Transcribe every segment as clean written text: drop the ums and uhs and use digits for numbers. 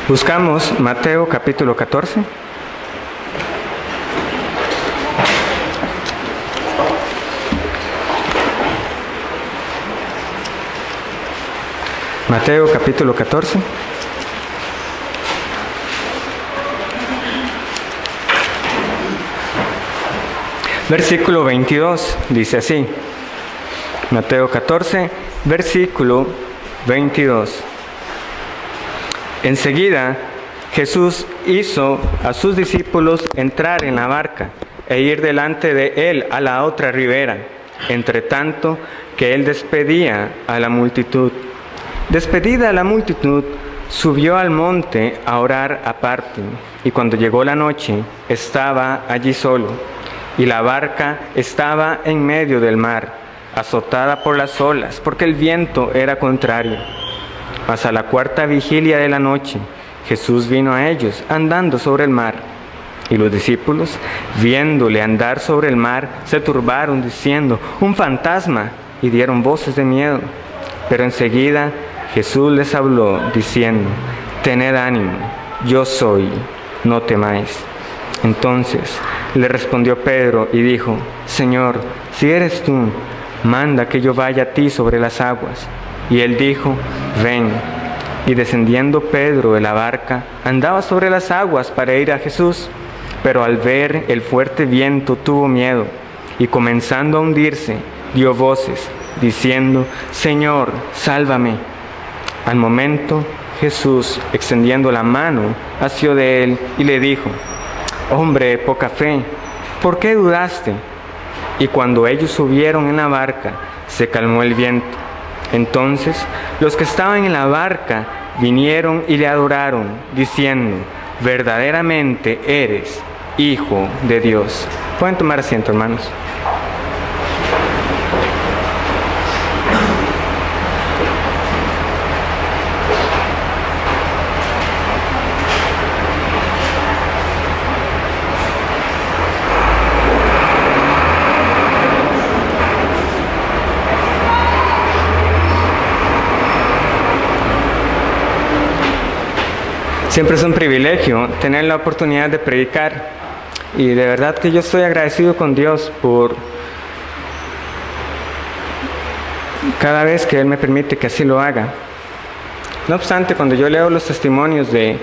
Buscamos Mateo capítulo 14. Mateo capítulo 14. Versículo 22, dice así. Mateo 14, versículo 22. Enseguida Jesús hizo a sus discípulos entrar en la barca e ir delante de él a la otra ribera, entre tanto que él despedía a la multitud. Despedida la multitud, subió al monte a orar aparte, y cuando llegó la noche, estaba allí solo, y la barca estaba en medio del mar, azotada por las olas, porque el viento era contrario. Mas a la cuarta vigilia de la noche, Jesús vino a ellos, andando sobre el mar. Y los discípulos, viéndole andar sobre el mar, se turbaron, diciendo: «¡Un fantasma!», y dieron voces de miedo. Pero enseguida Jesús les habló, diciendo: «Tened ánimo, yo soy, no temáis». Entonces le respondió Pedro y dijo: «Señor, si eres tú, manda que yo vaya a ti sobre las aguas». Y él dijo: «Ven». Y descendiendo Pedro de la barca, andaba sobre las aguas para ir a Jesús, pero al ver el fuerte viento tuvo miedo, y comenzando a hundirse, dio voces, diciendo: «Señor, sálvame». Al momento, Jesús, extendiendo la mano, asió de él y le dijo: «Hombre de poca fe, ¿por qué dudaste?». Y cuando ellos subieron en la barca, se calmó el viento. Entonces los que estaban en la barca vinieron y le adoraron, diciendo: «Verdaderamente eres Hijo de Dios». Pueden tomar asiento, hermanos. Siempre es un privilegio tener la oportunidad de predicar, y de verdad que yo estoy agradecido con Dios por cada vez que Él me permite que así lo haga. No obstante, cuando yo leo los testimonios de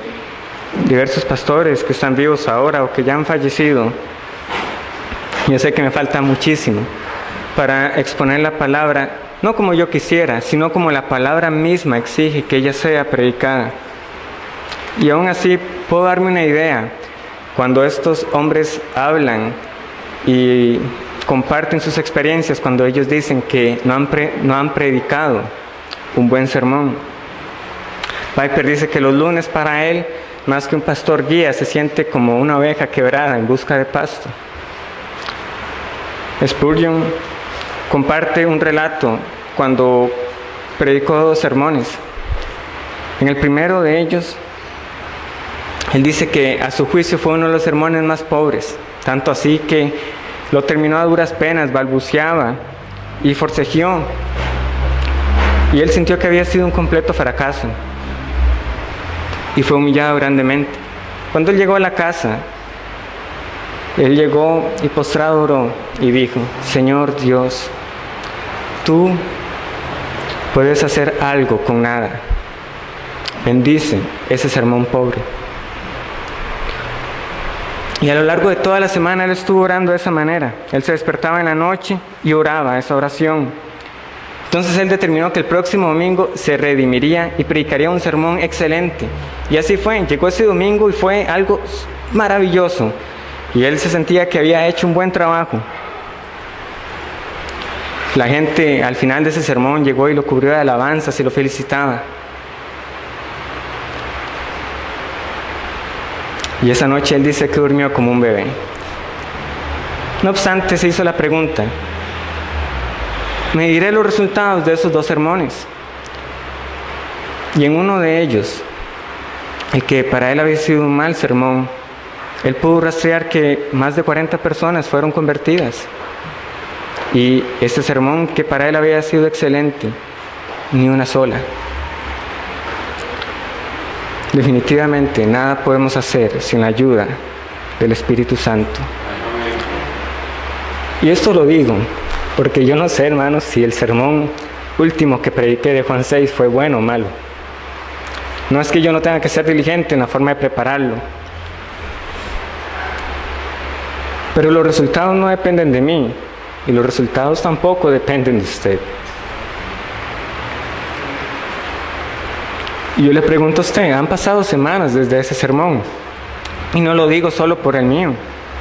diversos pastores que están vivos ahora o que ya han fallecido, yo sé que me falta muchísimo para exponer la palabra, no como yo quisiera, sino como la palabra misma exige que ella sea predicada. Y aún así puedo darme una idea cuando estos hombres hablan y comparten sus experiencias, cuando ellos dicen que no han predicado un buen sermón. Piper dice que los lunes para él, más que un pastor guía, se siente como una oveja quebrada en busca de pasto. Spurgeon comparte un relato cuando predicó 2 sermones. En el primero de ellos, él dice que a su juicio fue uno de los sermones más pobres, tanto así que lo terminó a duras penas, balbuceaba y forcejeó. Y él sintió que había sido un completo fracaso y fue humillado grandemente. Cuando él llegó a la casa, él llegó y postrado oró y dijo: «Señor Dios, tú puedes hacer algo con nada. Bendice ese sermón pobre». Y a lo largo de toda la semana él estuvo orando de esa manera. Él se despertaba en la noche y oraba esa oración. Entonces él determinó que el próximo domingo se redimiría y predicaría un sermón excelente. Y así fue. Llegó ese domingo y fue algo maravilloso. Y él se sentía que había hecho un buen trabajo. La gente al final de ese sermón llegó y lo cubrió de alabanzas y lo felicitaba. Y esa noche él dice que durmió como un bebé. No obstante, se hizo la pregunta: mediré los resultados de esos 2 sermones. Y en uno de ellos, el que para él había sido un mal sermón, él pudo rastrear que más de 40 personas fueron convertidas. Y este sermón que para él había sido excelente, ni una sola. Definitivamente nada podemos hacer sin la ayuda del Espíritu Santo. Y esto lo digo porque yo no sé, hermanos, si el sermón último que prediqué de Juan 6 fue bueno o malo. No es que yo no tenga que ser diligente en la forma de prepararlo, pero los resultados no dependen de mí y los resultados tampoco dependen de usted. Y yo le pregunto a usted, han pasado semanas desde ese sermón, y no lo digo solo por el mío,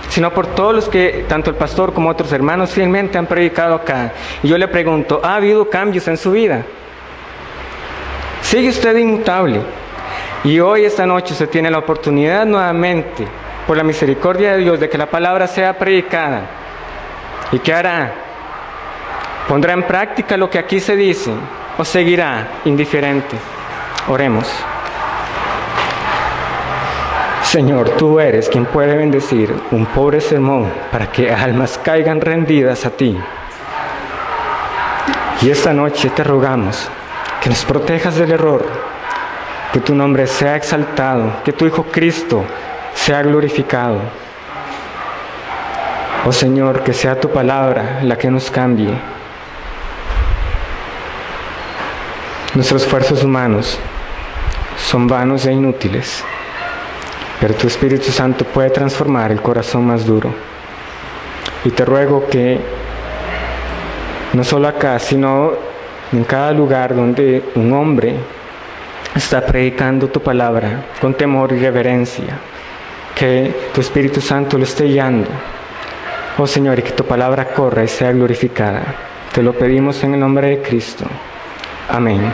sino por todos los que, tanto el pastor como otros hermanos, fielmente han predicado acá. Y yo le pregunto, ¿ha habido cambios en su vida? ¿Sigue usted inmutable? Y hoy, esta noche, usted tiene la oportunidad nuevamente, por la misericordia de Dios, de que la palabra sea predicada. ¿Y qué hará? ¿Pondrá en práctica lo que aquí se dice o seguirá indiferente? Oremos. Señor, tú eres quien puede bendecir un pobre sermón para que almas caigan rendidas a ti. Y esta noche te rogamos que nos protejas del error, que tu nombre sea exaltado, que tu Hijo Cristo sea glorificado. Oh Señor, que sea tu palabra la que nos cambie. Nuestros esfuerzos humanos son vanos e inútiles, pero tu Espíritu Santo puede transformar el corazón más duro. Y te ruego que no solo acá, sino en cada lugar donde un hombre está predicando tu palabra con temor y reverencia, que tu Espíritu Santo lo esté guiando. Oh Señor, y que tu palabra corra y sea glorificada. Te lo pedimos en el nombre de Cristo. Amén.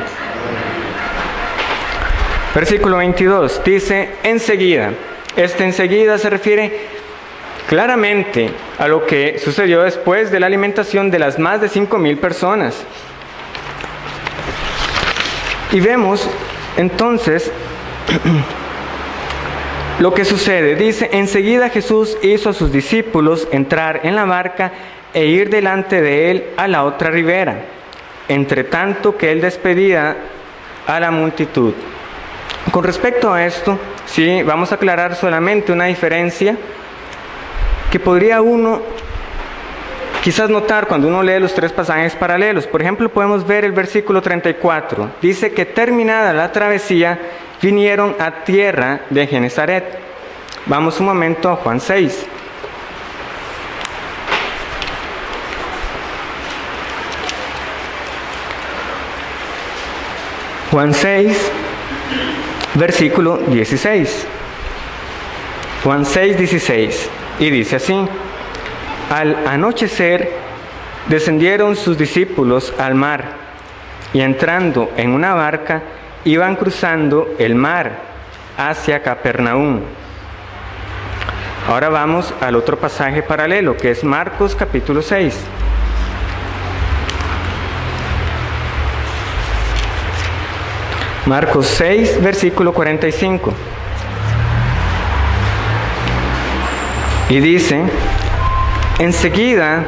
Versículo 22 dice, enseguida. Este enseguida se refiere claramente a lo que sucedió después de la alimentación de las más de 5,000 personas. Y vemos entonces lo que sucede. Dice, enseguida Jesús hizo a sus discípulos entrar en la barca e ir delante de él a la otra ribera, entre tanto que él despedía a la multitud. Con respecto a esto, sí, vamos a aclarar solamente una diferencia que podría uno quizás notar cuando uno lee los tres pasajes paralelos. Por ejemplo, podemos ver el versículo 34. Dice que terminada la travesía, vinieron a tierra de Genesaret. Vamos un momento a Juan 6. Juan 6, versículo 16. Juan 6, 16. Y dice así: al anochecer descendieron sus discípulos al mar, y entrando en una barca, iban cruzando el mar hacia Capernaum. Ahora vamos al otro pasaje paralelo, que es Marcos capítulo 6. Marcos 6, versículo 45. Y dice: enseguida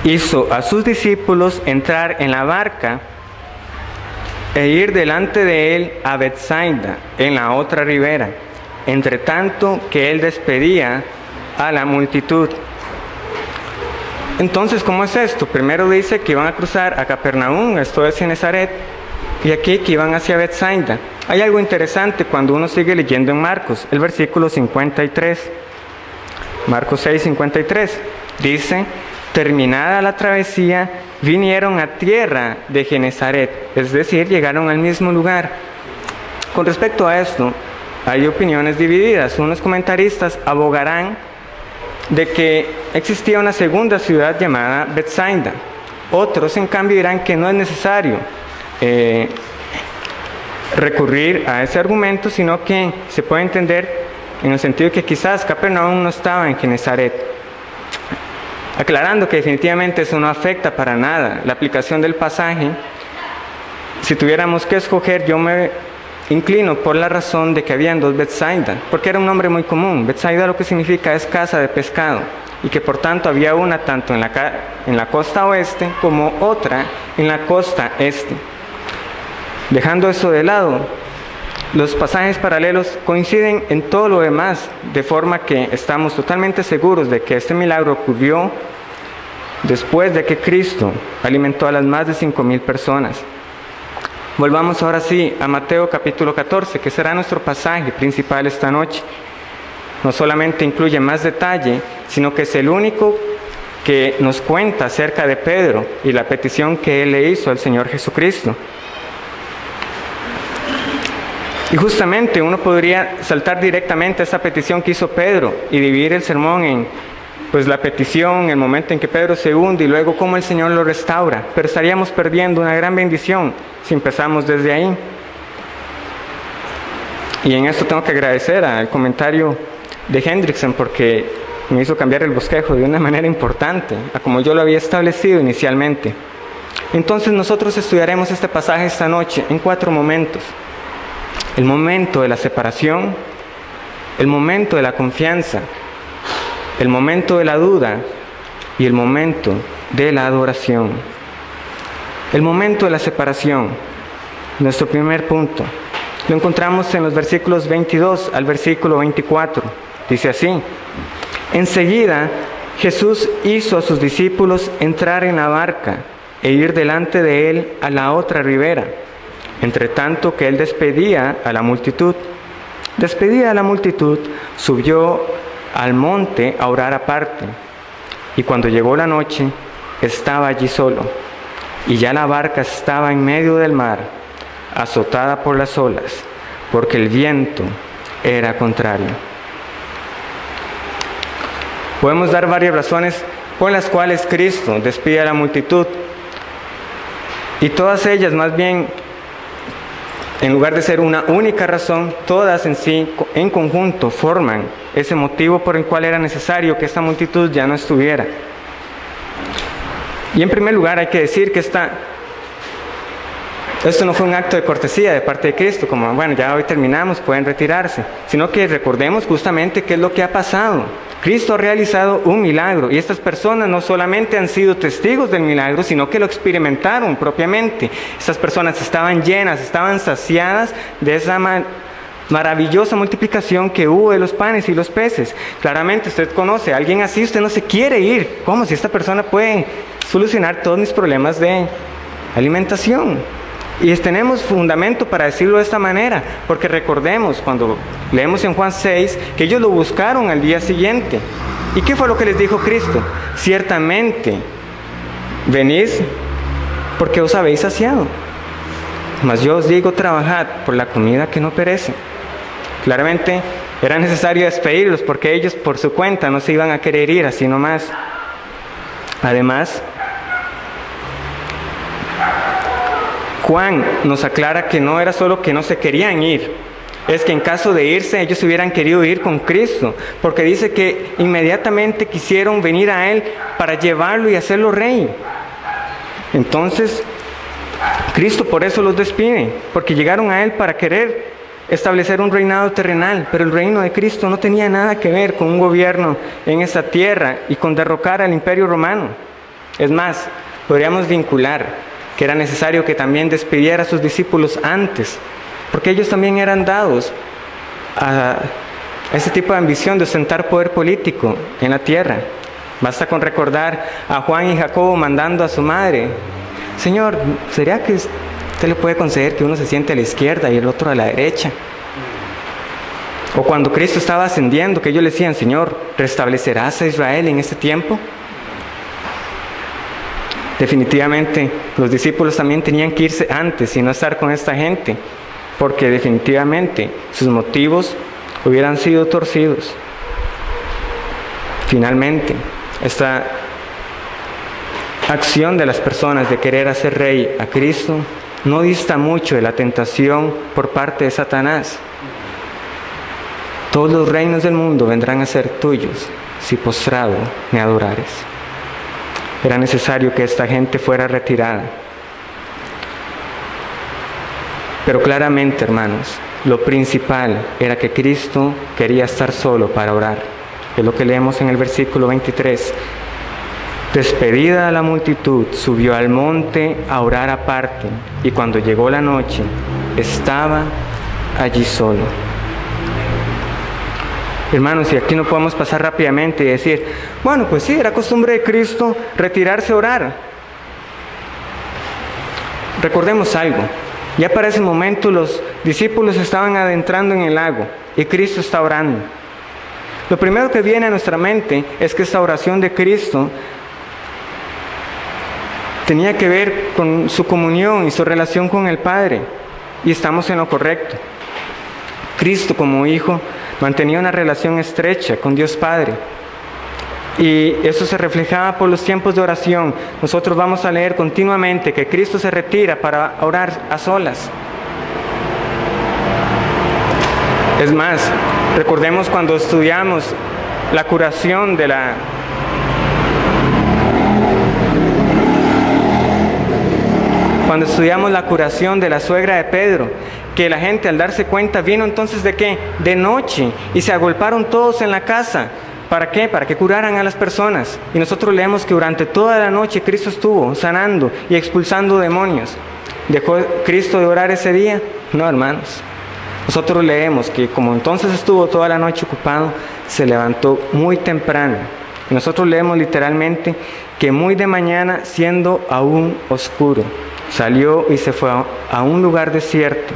hizo a sus discípulos entrar en la barca e ir delante de él a Betsaida, en la otra ribera, entre tanto que él despedía a la multitud. Entonces, ¿cómo es esto? Primero dice que iban a cruzar a Capernaum, esto es Genesaret, y aquí que iban hacia Betsaida. Hay algo interesante cuando uno sigue leyendo en Marcos, el versículo 53. Marcos 6, 53. Dice: terminada la travesía, vinieron a tierra de Genesaret, es decir, llegaron al mismo lugar. Con respecto a esto, hay opiniones divididas. Unos comentaristas abogarán de que existía una segunda ciudad llamada Betsaida. Otros, en cambio, dirán que no es necesario recurrir a ese argumento, sino que se puede entender en el sentido de que quizás Capernaum no estaba en Genesaret. Aclarando que definitivamente eso no afecta para nada la aplicación del pasaje. Si tuviéramos que escoger, yo me inclino por la razón de que habían dos Betsaida, porque era un nombre muy común. Betsaida lo que significa es casa de pescado, y que por tanto había una tanto en la costa oeste como otra en la costa este. Dejando eso de lado, Los pasajes paralelos coinciden en todo lo demás, de forma que estamos totalmente seguros de que este milagro ocurrió después de que Cristo alimentó a las más de 5,000 personas. Volvamos ahora sí a Mateo capítulo 14, que será nuestro pasaje principal esta noche. No solamente incluye más detalle, sino que es el único que nos cuenta acerca de Pedro y la petición que él le hizo al Señor Jesucristo. Y justamente uno podría saltar directamente a esa petición que hizo Pedro y dividir el sermón en pues la petición, el momento en que Pedro se hunde y luego cómo el Señor lo restaura. Pero estaríamos perdiendo una gran bendición si empezamos desde ahí. Y en esto tengo que agradecer al comentario de Hendrickson porque me hizo cambiar el bosquejo de una manera importante a como yo lo había establecido inicialmente. Entonces nosotros estudiaremos este pasaje esta noche en 4 momentos. El momento de la separación, el momento de la confianza, el momento de la duda y el momento de la adoración. El momento de la separación, nuestro primer punto, lo encontramos en los versículos 22 al versículo 24. Dice así: enseguida Jesús hizo a sus discípulos entrar en la barca e ir delante de él a la otra ribera, entre tanto que él despedía a la multitud. Despedida a la multitud, subió al monte a orar aparte. Y cuando llegó la noche, estaba allí solo. Y ya la barca estaba en medio del mar, azotada por las olas, porque el viento era contrario. Podemos dar varias razones por las cuales Cristo despide a la multitud. Y todas ellas, más bien, en lugar de ser una única razón, todas en sí, en conjunto, forman ese motivo por el cual era necesario que esta multitud ya no estuviera. Y en primer lugar hay que decir que esto no fue un acto de cortesía de parte de Cristo, como, bueno, ya hoy terminamos, pueden retirarse, sino que recordemos justamente qué es lo que ha pasado. Cristo ha realizado un milagro y estas personas no solamente han sido testigos del milagro, sino que lo experimentaron propiamente. Estas personas estaban llenas, estaban saciadas de esa maravillosa multiplicación que hubo de los panes y los peces. Claramente usted conoce a alguien así, usted no se quiere ir. ¿Cómo? Si esta persona puede solucionar todos mis problemas de alimentación. Y tenemos fundamento para decirlo de esta manera, porque recordemos cuando leemos en Juan 6 que ellos lo buscaron al día siguiente. ¿Y qué fue lo que les dijo Cristo? Ciertamente, venís porque os habéis saciado, mas yo os digo, trabajad por la comida que no perece. Claramente era necesario despedirlos porque ellos por su cuenta no se iban a querer ir así nomás. Además, Juan nos aclara que no era solo que no se querían ir, es que en caso de irse ellos hubieran querido ir con Cristo, porque dice que inmediatamente quisieron venir a Él para llevarlo y hacerlo rey. Entonces, Cristo por eso los despide, porque llegaron a Él para querer establecer un reinado terrenal, pero el reino de Cristo no tenía nada que ver con un gobierno en esta tierra y con derrocar al imperio romano. Es más, podríamos vincular que era necesario que también despidiera a sus discípulos antes, porque ellos también eran dados a ese tipo de ambición de ostentar poder político en la tierra. Basta con recordar a Juan y Jacobo mandando a su madre: Señor, ¿sería que usted le puede conceder que uno se siente a la izquierda y el otro a la derecha? O cuando Cristo estaba ascendiendo, que ellos le decían: Señor, ¿restablecerás a Israel en este tiempo? Definitivamente los discípulos también tenían que irse antes y no estar con esta gente, porque definitivamente sus motivos hubieran sido torcidos. Finalmente, esta acción de las personas de querer hacer rey a Cristo no dista mucho de la tentación por parte de Satanás. Todos los reinos del mundo vendrán a ser tuyos si postrado me adorares. Era necesario que esta gente fuera retirada. Pero claramente, hermanos, lo principal era que Cristo quería estar solo para orar. Es lo que leemos en el versículo 23. Despedida a la multitud, subió al monte a orar aparte, y cuando llegó la noche, estaba allí solo. Hermanos, y aquí no podemos pasar rápidamente y decir, bueno, pues sí, era costumbre de Cristo retirarse a orar. Recordemos algo, ya para ese momento los discípulos estaban adentrando en el lago y Cristo está orando. Lo primero que viene a nuestra mente es que esta oración de Cristo tenía que ver con su comunión y su relación con el Padre, y estamos en lo correcto. Cristo como Hijo mantenía una relación estrecha con Dios Padre, y eso se reflejaba por los tiempos de oración. Nosotros vamos a leer continuamente que Cristo se retira para orar a solas. Es más, recordemos cuando estudiamos la curación de la suegra de Pedro, que la gente al darse cuenta vino entonces ¿de qué? De noche, y se agolparon todos en la casa. ¿Para qué? Para que curaran a las personas. Y nosotros leemos que durante toda la noche Cristo estuvo sanando y expulsando demonios. ¿Dejó Cristo de orar ese día? No, hermanos. Nosotros leemos que como entonces estuvo toda la noche ocupado, se levantó muy temprano. Y nosotros leemos literalmente que muy de mañana, siendo aún oscuro, salió y se fue a un lugar desierto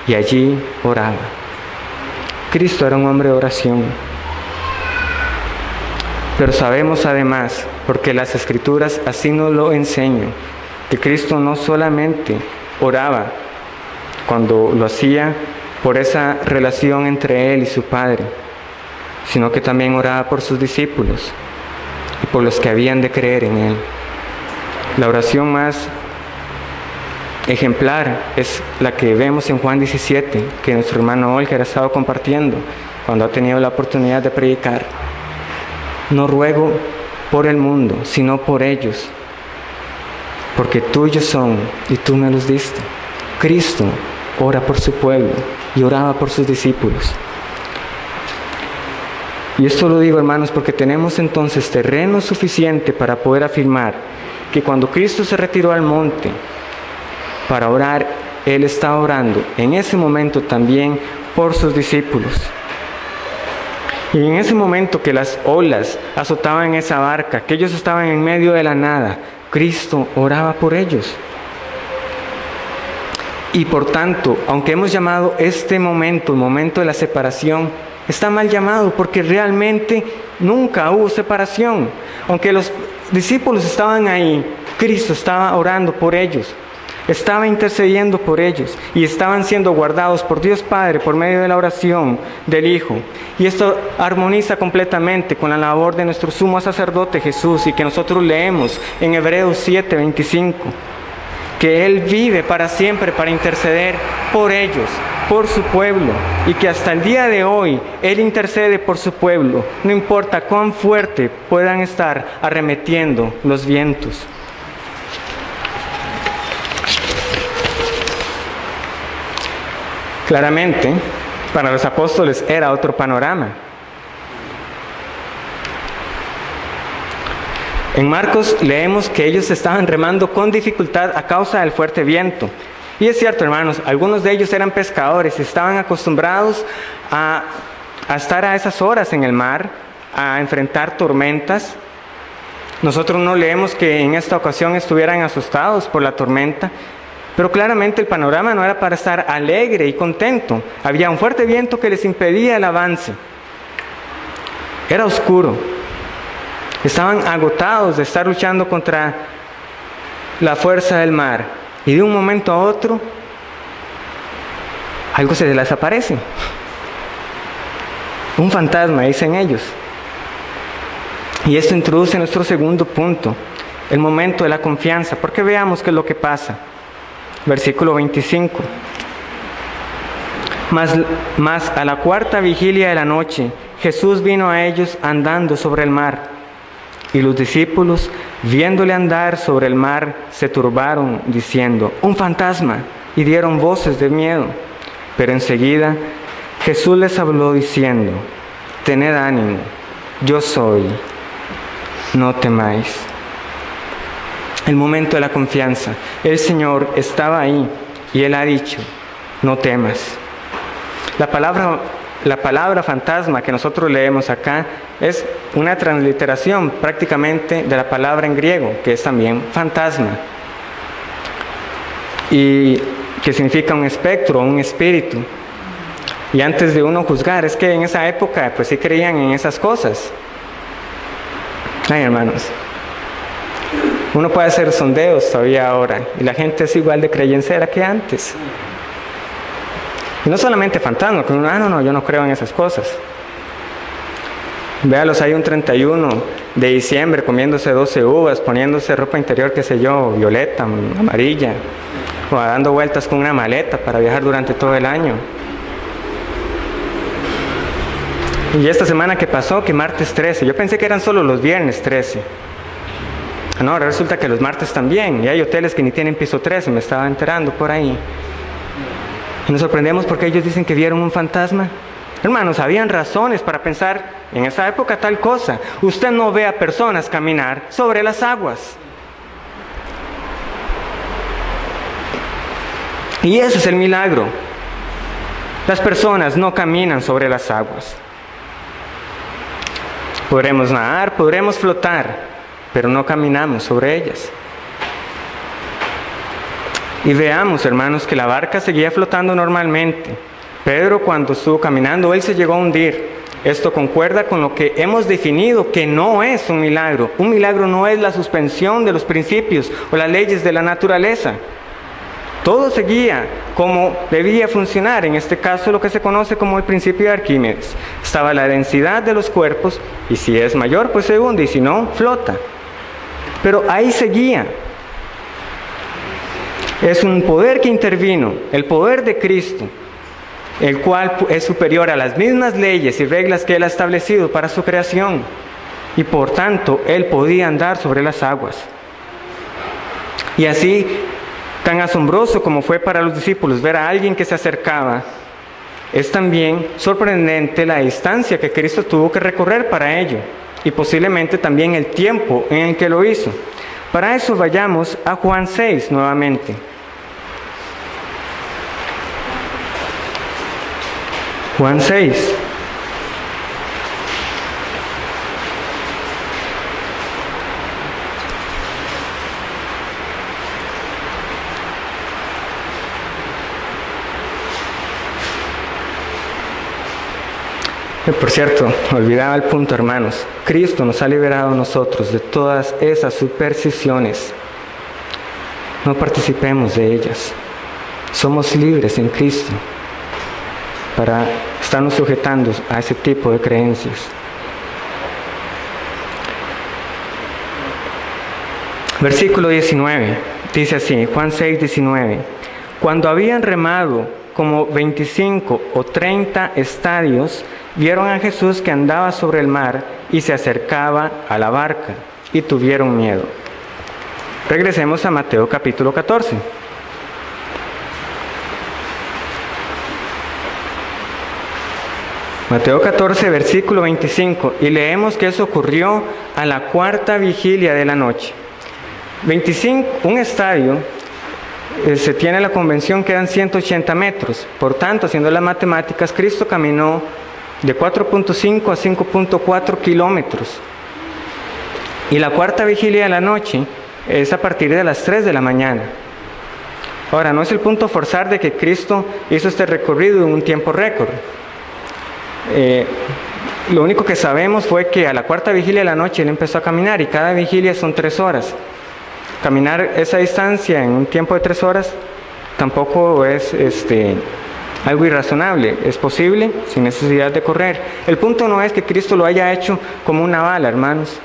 y allí oraba. Cristo era un hombre de oración. Pero sabemos además, porque las Escrituras así nos lo enseñan, que Cristo no solamente oraba cuando lo hacía por esa relación entre Él y su Padre, sino que también oraba por sus discípulos y por los que habían de creer en Él. La oración más ejemplar es la que vemos en Juan 17, que nuestro hermano Olger ha estado compartiendo cuando ha tenido la oportunidad de predicar. No ruego por el mundo, sino por ellos, porque tuyos son y tú me los diste. Cristo ora por su pueblo y oraba por sus discípulos. Y esto lo digo, hermanos, porque tenemos entonces terreno suficiente para poder afirmar que cuando Cristo se retiró al monte para orar, Él estaba orando en ese momento también por sus discípulos. Y en ese momento que las olas azotaban esa barca, que ellos estaban en medio de la nada, Cristo oraba por ellos. Y por tanto, aunque hemos llamado este momento, el momento de la separación, está mal llamado porque realmente nunca hubo separación. Aunque los discípulos estaban ahí, Cristo estaba orando por ellos, estaba intercediendo por ellos y estaban siendo guardados por Dios Padre por medio de la oración del Hijo. Y esto armoniza completamente con la labor de nuestro sumo sacerdote Jesús, y que nosotros leemos en Hebreos 7:25, que Él vive para siempre para interceder por ellos, por su pueblo, y que hasta el día de hoy Él intercede por su pueblo, no importa cuán fuerte puedan estar arremetiendo los vientos. Claramente, para los apóstoles era otro panorama. En Marcos leemos que ellos estaban remando con dificultad a causa del fuerte viento. Y es cierto, hermanos, algunos de ellos eran pescadores y estaban acostumbrados a estar a esas horas en el mar, a enfrentar tormentas. Nosotros no leemos que en esta ocasión estuvieran asustados por la tormenta, pero claramente el panorama no era para estar alegre y contento. Había un fuerte viento que les impedía el avance. Era oscuro. Estaban agotados de estar luchando contra la fuerza del mar. Y de un momento a otro, algo se les aparece. Un fantasma, dicen ellos. Y esto introduce nuestro segundo punto, el momento de la confianza. Porque veamos qué es lo que pasa. Versículo 25. Mas a la cuarta vigilia de la noche, Jesús vino a ellos andando sobre el mar. Y los discípulos, viéndole andar sobre el mar, se turbaron, diciendo: un fantasma, y dieron voces de miedo. Pero enseguida Jesús les habló diciendo: tened ánimo, yo soy, no temáis. El momento de la confianza. El Señor estaba ahí y Él ha dicho: no temas. La palabra fantasma que nosotros leemos acá es una transliteración prácticamente de la palabra en griego, que es también fantasma, y que significa un espectro, un espíritu. Y antes de uno juzgar, es que en esa época pues sí creían en esas cosas. Ay, hermanos, uno puede hacer sondeos todavía ahora y la gente es igual de creyencera que antes. Y no solamente fantasmas, que uno, no, yo no creo en esas cosas. Véalos ahí un 31 de diciembre comiéndose 12 uvas, poniéndose ropa interior, qué sé yo, violeta, amarilla, o dando vueltas con una maleta para viajar durante todo el año. Y esta semana que pasó, que martes 13, yo pensé que eran solo los viernes 13. No, resulta que los martes también, y hay hoteles que ni tienen piso 13, me estaba enterando por ahí. Y nos sorprendemos porque ellos dicen que vieron un fantasma. Hermanos, habían razones para pensar en esa época tal cosa. Usted no ve a personas caminar sobre las aguas. Y ese es el milagro. Las personas no caminan sobre las aguas. Podremos nadar, podremos flotar, pero no caminamos sobre ellas. Y veamos, hermanos, que la barca seguía flotando normalmente. Pedro, cuando estuvo caminando, él se llegó a hundir. Esto concuerda con lo que hemos definido, que no es un milagro. Un milagro no es la suspensión de los principios o las leyes de la naturaleza. Todo seguía como debía funcionar, en este caso lo que se conoce como el principio de Arquímedes. Estaba la densidad de los cuerpos, y si es mayor, pues se hunde, y si no, flota. Pero ahí seguía. Es un poder que intervino, el poder de Cristo, el cual es superior a las mismas leyes y reglas que Él ha establecido para su creación. Y por tanto, Él podía andar sobre las aguas. Y así, tan asombroso como fue para los discípulos ver a alguien que se acercaba, es también sorprendente la distancia que Cristo tuvo que recorrer para ello, y posiblemente también el tiempo en el que lo hizo. Para eso vayamos a Juan 6 nuevamente. Juan 6. Por cierto, olvidaba el punto, hermanos. Cristo nos ha liberado a nosotros de todas esas supersticiones. No participemos de ellas. Somos libres en Cristo para estarnos sujetando a ese tipo de creencias. Versículo 19, dice así, Juan 6, 19. Cuando habían remado como 25 o 30 estadios, vieron a Jesús que andaba sobre el mar y se acercaba a la barca, y tuvieron miedo. Regresemos a Mateo capítulo 14. Mateo 14, versículo 25, y leemos que eso ocurrió a la cuarta vigilia de la noche. 25, un estadio, se tiene la convención que eran 180 metros, por tanto, haciendo las matemáticas, Cristo caminó de 4.5 a 5.4 kilómetros. Y la cuarta vigilia de la noche es a partir de las 3 de la mañana. Ahora, no es el punto forzar de que Cristo hizo este recorrido en un tiempo récord. Lo único que sabemos fue que a la cuarta vigilia de la noche Él empezó a caminar, y cada vigilia son 3 horas. Caminar esa distancia en un tiempo de 3 horas tampoco es algo irrazonable, es posible sin necesidad de correr. El punto no es que Cristo lo haya hecho como una bala, hermanos,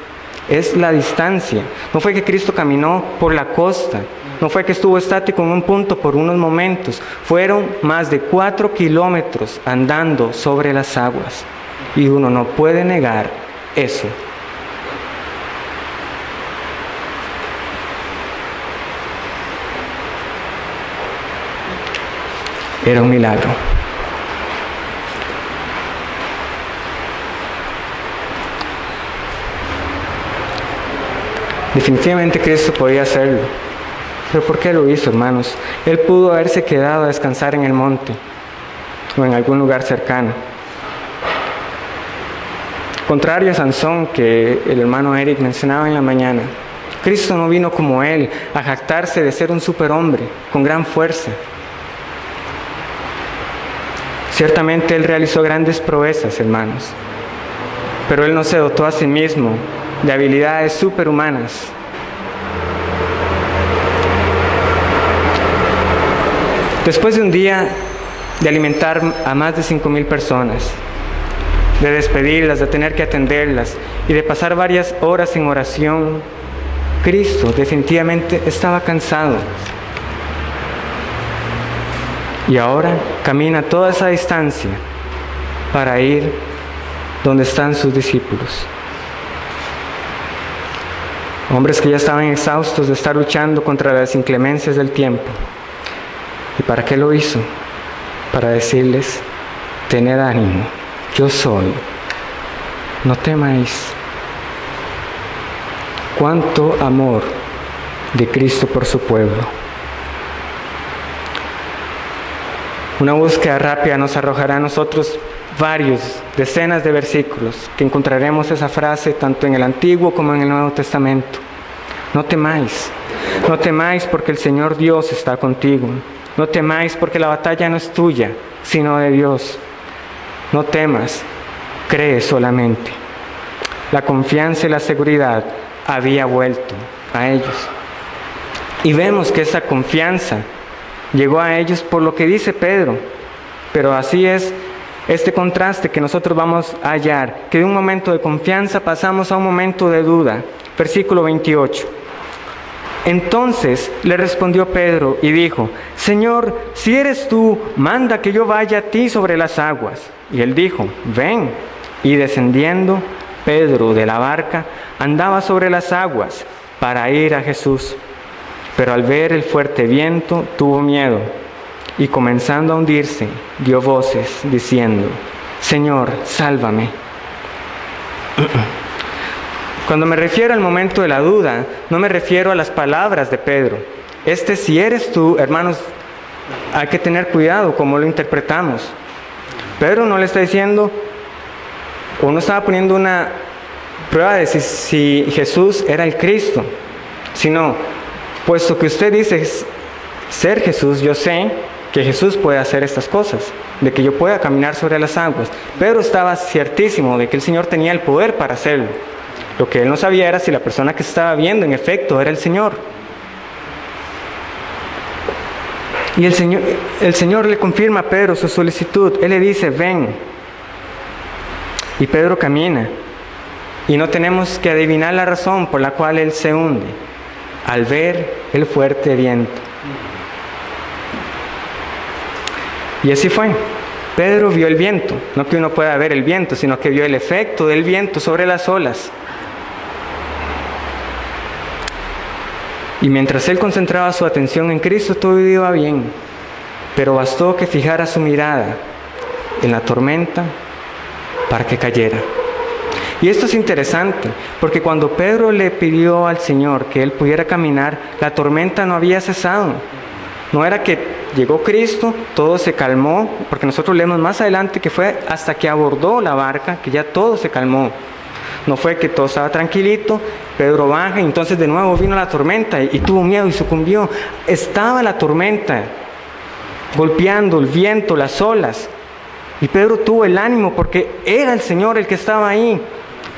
es la distancia. No fue que Cristo caminó por la costa, no fue que estuvo estático en un punto por unos momentos, fueron más de 4 kilómetros andando sobre las aguas, y uno no puede negar eso. Era un milagro. Definitivamente Cristo podía hacerlo. Pero ¿por qué lo hizo, hermanos? Él pudo haberse quedado a descansar en el monte. o en algún lugar cercano. Contrario a Sansón, que el hermano Eric mencionaba en la mañana, Cristo no vino como él a jactarse de ser un superhombre con gran fuerza. Ciertamente él realizó grandes proezas, hermanos, pero él no se dotó a sí mismo de habilidades superhumanas. Después de un día de alimentar a más de 5,000 personas, de despedirlas, de tener que atenderlas y de pasar varias horas en oración, Cristo definitivamente estaba cansado. Y ahora camina toda esa distancia para ir donde están sus discípulos. Hombres que ya estaban exhaustos de estar luchando contra las inclemencias del tiempo. ¿Y para qué lo hizo? Para decirles: tened ánimo, yo soy, no temáis. Cuánto amor de Cristo por su pueblo. Una búsqueda rápida nos arrojará a nosotros decenas de versículos que encontraremos esa frase tanto en el Antiguo como en el Nuevo Testamento. No temáis, no temáis porque el Señor Dios está contigo. No temáis porque la batalla no es tuya, sino de Dios. No temas, cree solamente. La confianza y la seguridad había vuelto a ellos. Y vemos que esa confianza llegó a ellos por lo que dice Pedro. Pero así es este contraste que nosotros vamos a hallar, que de un momento de confianza pasamos a un momento de duda. Versículo 28. Entonces le respondió Pedro y dijo: Señor, si eres tú, manda que yo vaya a ti sobre las aguas. Y él dijo: ven. Y descendiendo Pedro de la barca, andaba sobre las aguas para ir a Jesús. Pero al ver el fuerte viento, tuvo miedo, y comenzando a hundirse, dio voces, diciendo: Señor, sálvame. Cuando me refiero al momento de la duda, no me refiero a las palabras de Pedro. Si eres tú, hermanos, hay que tener cuidado cómo lo interpretamos. Pedro no le está diciendo, o no estaba poniendo una prueba de si Jesús era el Cristo, sino, puesto que usted dice ser Jesús, yo sé que Jesús puede hacer estas cosas, de que yo pueda caminar sobre las aguas. Pedro estaba ciertísimo de que el Señor tenía el poder para hacerlo. Lo que él no sabía era si la persona que estaba viendo en efecto era el Señor. Y el Señor le confirma a Pedro su solicitud. Él le dice: ven. Y Pedro camina. Y no tenemos que adivinar la razón por la cual él se hunde, al ver el fuerte viento. Y así fue. Pedro vio el viento. No que uno pueda ver el viento, sino que vio el efecto del viento sobre las olas. Y mientras él concentraba su atención en Cristo, todo iba bien. Pero bastó que fijara su mirada en la tormenta para que cayera. Y esto es interesante, porque cuando Pedro le pidió al Señor que él pudiera caminar, la tormenta no había cesado. No era que llegó Cristo, todo se calmó, porque nosotros leemos más adelante que fue hasta que abordó la barca que ya todo se calmó. No fue que todo estaba tranquilito, Pedro baja y entonces de nuevo vino la tormenta y tuvo miedo y sucumbió. Estaba la tormenta golpeando el viento, las olas, y Pedro tuvo el ánimo porque era el Señor el que estaba ahí.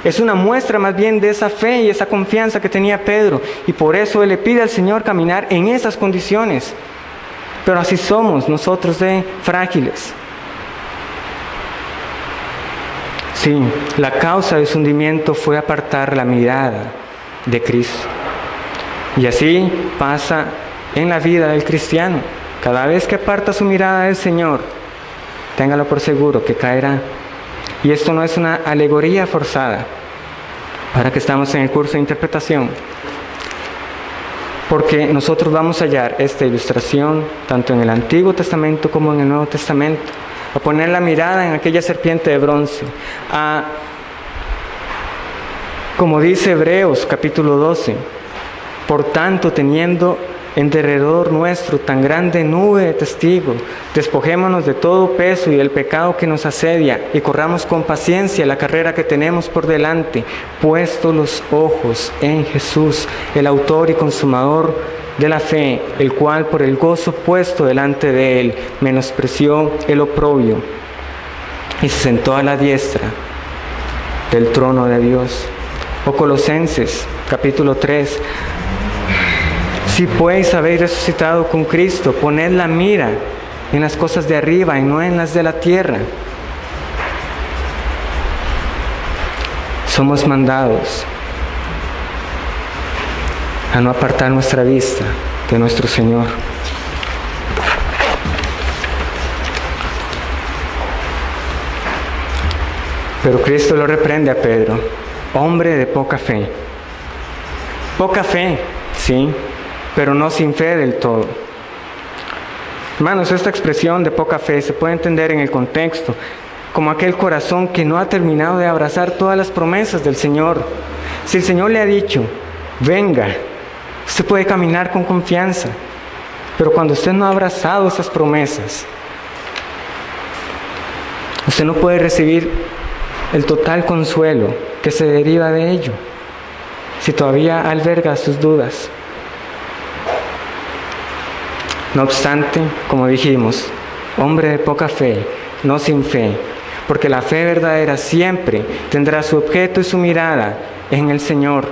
Es una muestra más bien de esa fe y esa confianza que tenía Pedro, y por eso él le pide al Señor caminar en esas condiciones. Pero así somos nosotros de frágiles. Sí, la causa de su hundimiento fue apartar la mirada de Cristo. Y así pasa en la vida del cristiano. Cada vez que aparta su mirada del Señor, téngalo por seguro que caerá. Y esto no es una alegoría forzada, para que estamos en el curso de interpretación, porque nosotros vamos a hallar esta ilustración tanto en el Antiguo Testamento como en el Nuevo Testamento. A poner la mirada en aquella serpiente de bronce, como dice Hebreos capítulo 12, por tanto, teniendo en derredor nuestro tan grande nube de testigos. Despojémonos de todo peso y del pecado que nos asedia y corramos con paciencia la carrera que tenemos por delante, puesto los ojos en Jesús, el autor y consumador de la fe, el cual por el gozo puesto delante de él menospreció el oprobio y se sentó a la diestra del trono de Dios. O Colosenses capítulo 3. Si pues habéis resucitado con Cristo, poned la mira en las cosas de arriba y no en las de la tierra. Somos mandados a no apartar nuestra vista de nuestro Señor. Pero Cristo lo reprende a Pedro: hombre de poca fe. Poca fe, sí, pero no sin fe del todo. Hermanos, esta expresión de poca fe se puede entender en el contexto como aquel corazón que no ha terminado de abrazar todas las promesas del Señor. Si el Señor le ha dicho, venga, usted puede caminar con confianza, pero cuando usted no ha abrazado esas promesas, usted no puede recibir el total consuelo que se deriva de ello, si todavía alberga sus dudas. No obstante, como dijimos, hombre de poca fe, no sin fe, porque la fe verdadera siempre tendrá su objeto y su mirada en el Señor.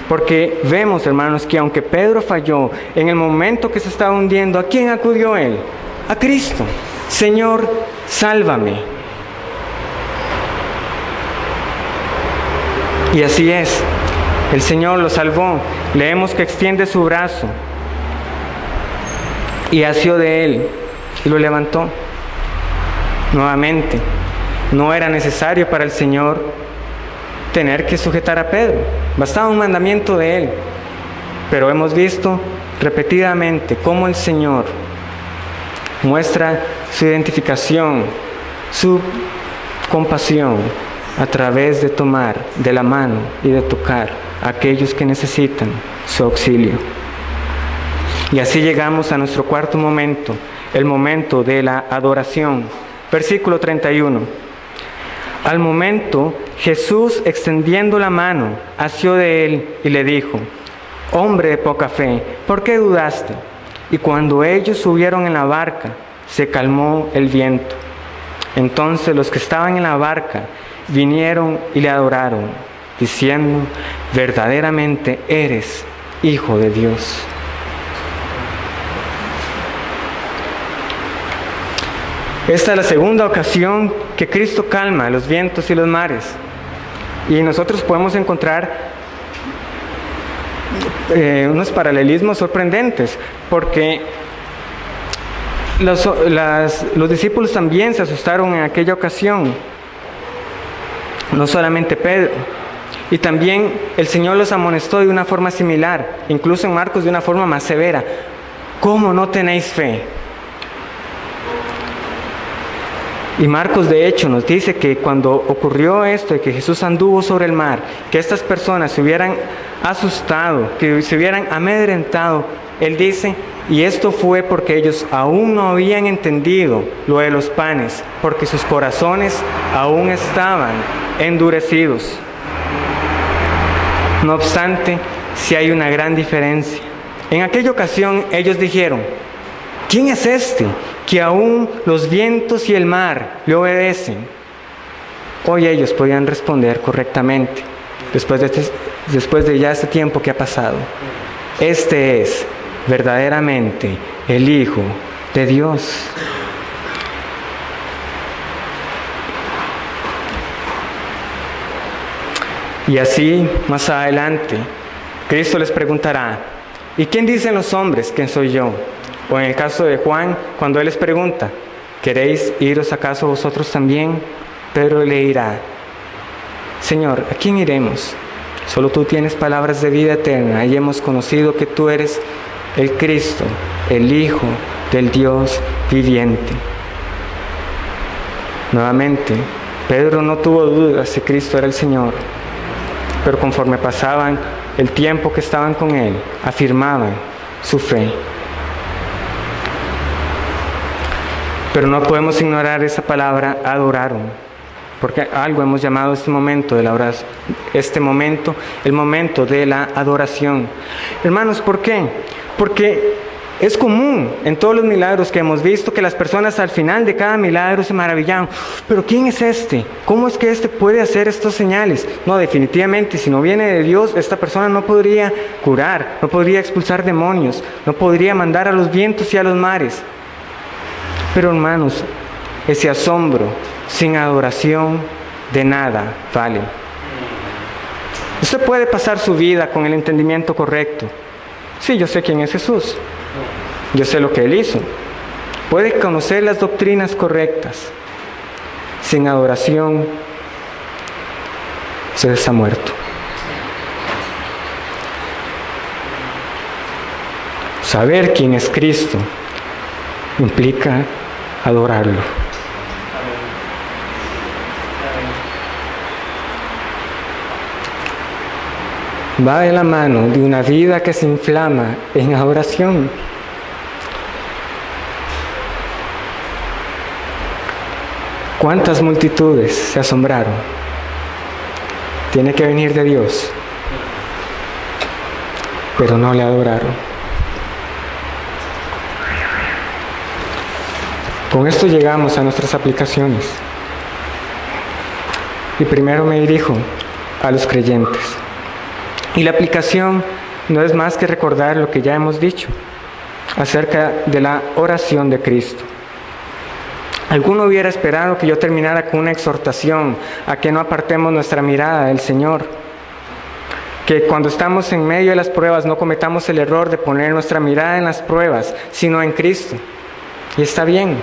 Porque vemos, hermanos, que aunque Pedro falló en el momento que se estaba hundiendo, ¿a quién acudió él? A Cristo. Señor, sálvame. Y así es, el Señor lo salvó. Leemos que extiende su brazo y asió de él y lo levantó. Nuevamente, no era necesario para el Señor tener que sujetar a Pedro, bastaba un mandamiento de él. Pero hemos visto repetidamente cómo el Señor muestra su identificación, su compasión, a través de tomar de la mano y de tocar a aquellos que necesitan su auxilio. Y así llegamos a nuestro cuarto momento, el momento de la adoración. Versículo 31. Al momento, Jesús, extendiendo la mano, asió de él y le dijo: hombre de poca fe, ¿por qué dudaste? Y cuando ellos subieron en la barca, se calmó el viento. Entonces los que estaban en la barca vinieron y le adoraron, diciendo: verdaderamente eres Hijo de Dios. Esta es la segunda ocasión que Cristo calma los vientos y los mares. Y nosotros podemos encontrar unos paralelismos sorprendentes, porque los discípulos también se asustaron en aquella ocasión, no solamente Pedro. Y también el Señor los amonestó de una forma similar, incluso en Marcos de una forma más severa: ¿cómo no tenéis fe? Y Marcos de hecho nos dice que cuando ocurrió esto, de que Jesús anduvo sobre el mar, que estas personas se hubieran asustado, que se hubieran amedrentado, él dice: y esto fue porque ellos aún no habían entendido lo de los panes, porque sus corazones aún estaban endurecidos. No obstante, sí hay una gran diferencia. En aquella ocasión ellos dijeron: ¿quién es este que aún los vientos y el mar le obedecen? Hoy ellos podían responder correctamente, después de ya este tiempo que ha pasado: este es verdaderamente el Hijo de Dios. Y así, más adelante, Cristo les preguntará: ¿y quién dicen los hombres que soy yo? O en el caso de Juan, cuando él les pregunta: ¿queréis iros acaso vosotros también? Pedro le dirá: Señor, ¿a quién iremos? Solo tú tienes palabras de vida eterna, y hemos conocido que tú eres el Cristo, el Hijo del Dios viviente. Nuevamente, Pedro no tuvo dudas si Cristo era el Señor, pero conforme pasaban el tiempo que estaban con él, afirmaban su fe. Pero no podemos ignorar esa palabra adoraron, porque algo hemos llamado este momento de la oración, este momento, el momento de la adoración. Hermanos, ¿por qué? Porque es común en todos los milagros que hemos visto que las personas al final de cada milagro se maravillaban. ¿Pero quién es este? ¿Cómo es que este puede hacer estas señales? No, definitivamente, si no viene de Dios, esta persona no podría curar, no podría expulsar demonios, no podría mandar a los vientos y a los mares. Pero hermanos, ese asombro sin adoración de nada vale. Usted puede pasar su vida con el entendimiento correcto. Sí, yo sé quién es Jesús. Yo sé lo que Él hizo. Puede conocer las doctrinas correctas. Sin adoración, usted está muerto. Saber quién es Cristo implica adorarlo. Va de la mano de una vida que se inflama en adoración. ¿Cuántas multitudes se asombraron? Tiene que venir de Dios, pero no le adoraron. Con esto llegamos a nuestras aplicaciones. Y primero me dirijo a los creyentes. Y la aplicación no es más que recordar lo que ya hemos dicho acerca de la oración de Cristo. Alguno hubiera esperado que yo terminara con una exhortación a que no apartemos nuestra mirada del Señor, que cuando estamos en medio de las pruebas no cometamos el error de poner nuestra mirada en las pruebas, sino en Cristo. Y está bien.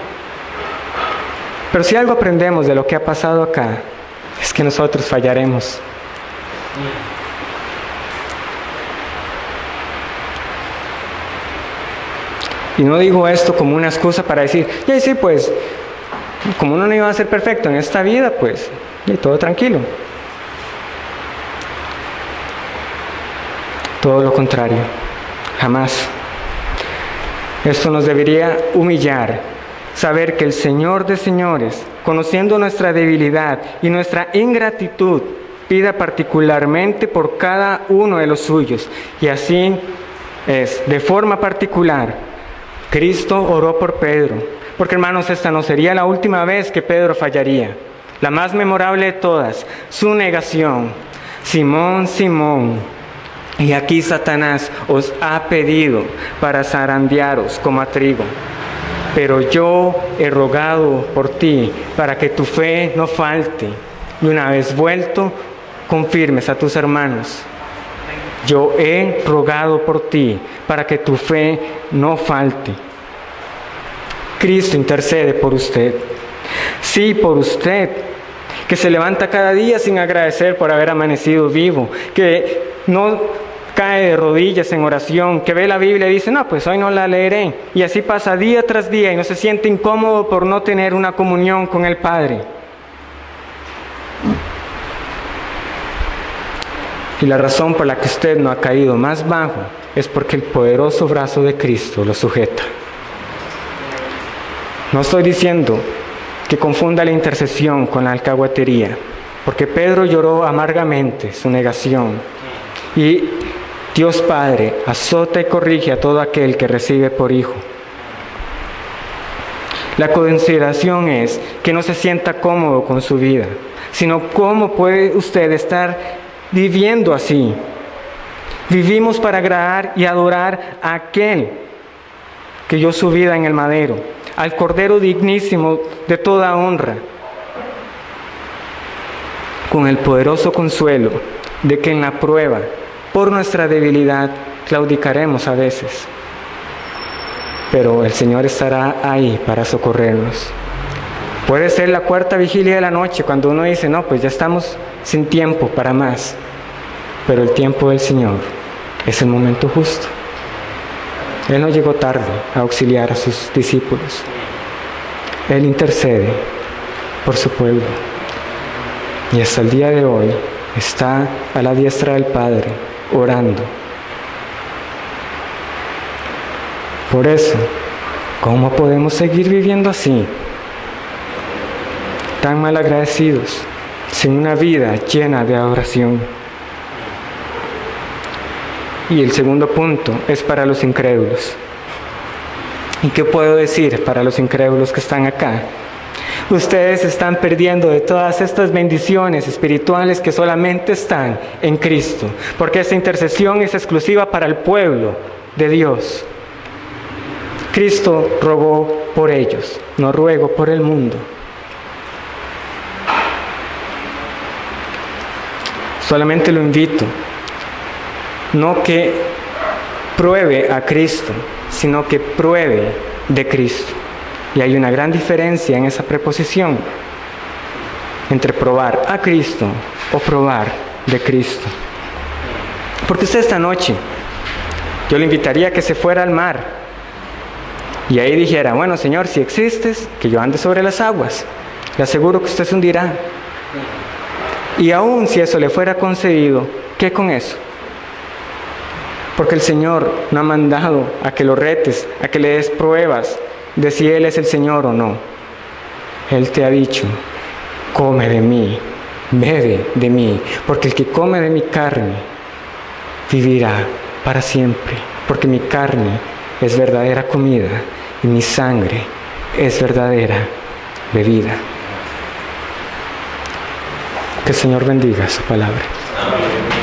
Pero si algo aprendemos de lo que ha pasado acá, es que nosotros fallaremos. Y no digo esto como una excusa para decir, ya sí, pues, como uno no iba a ser perfecto en esta vida, pues, y todo tranquilo. Todo lo contrario, jamás. Esto nos debería humillar, saber que el Señor de señores, conociendo nuestra debilidad y nuestra ingratitud, pida particularmente por cada uno de los suyos. Y así es, de forma particular, Cristo oró por Pedro, porque hermanos, esta no sería la última vez que Pedro fallaría. La más memorable de todas, su negación. Simón, Simón, y aquí Satanás os ha pedido para zarandearos como a trigo. Pero yo he rogado por ti para que tu fe no falte. Y una vez vuelto, confirmes a tus hermanos. Yo he rogado por ti para que tu fe no falte. Cristo intercede por usted. Sí, por usted, que se levanta cada día sin agradecer por haber amanecido vivo, que no cae de rodillas en oración, que ve la Biblia y dice, no, pues hoy no la leeré. Y así pasa día tras día y no se siente incómodo por no tener una comunión con el Padre. Y la razón por la que usted no ha caído más bajo es porque el poderoso brazo de Cristo lo sujeta. No estoy diciendo que confunda la intercesión con la alcahuetería, porque Pedro lloró amargamente su negación. Y Dios Padre azota y corrige a todo aquel que recibe por hijo. La consideración es que no se sienta cómodo con su vida, sino cómo puede usted estar viviendo así. Vivimos para agradar y adorar a aquel que dio su vida en el madero, al Cordero dignísimo de toda honra, con el poderoso consuelo de que en la prueba, por nuestra debilidad, claudicaremos a veces, pero el Señor estará ahí para socorrernos. Puede ser la cuarta vigilia de la noche cuando uno dice, no, pues ya estamos sin tiempo para más. Pero el tiempo del Señor es el momento justo. Él no llegó tarde a auxiliar a sus discípulos. Él intercede por su pueblo. Y hasta el día de hoy está a la diestra del Padre, orando. Por eso, ¿Cómo podemos seguir viviendo así? Tan mal agradecidos, sin una vida llena de adoración. Y el segundo punto es para los incrédulos. ¿Y qué puedo decir para los incrédulos que están acá? Ustedes están perdiendo de todas estas bendiciones espirituales que solamente están en Cristo, porque esta intercesión es exclusiva para el pueblo de Dios. Cristo rogó por ellos, no ruego por el mundo. Solamente lo invito, no que pruebe a Cristo, sino que pruebe de Cristo. Y hay una gran diferencia en esa preposición entre probar a Cristo o probar de Cristo. Porque usted esta noche, yo le invitaría a que se fuera al mar y ahí dijera, bueno, Señor, si existes, que yo ande sobre las aguas. Le aseguro que usted se hundirá. Y aún si eso le fuera concedido, ¿qué con eso? Porque el Señor no ha mandado a que lo retes, a que le des pruebas de si Él es el Señor o no. Él te ha dicho, come de mí, bebe de mí, porque el que come de mi carne vivirá para siempre, porque mi carne es verdadera comida y mi sangre es verdadera bebida. Que el Señor bendiga su palabra. Amén.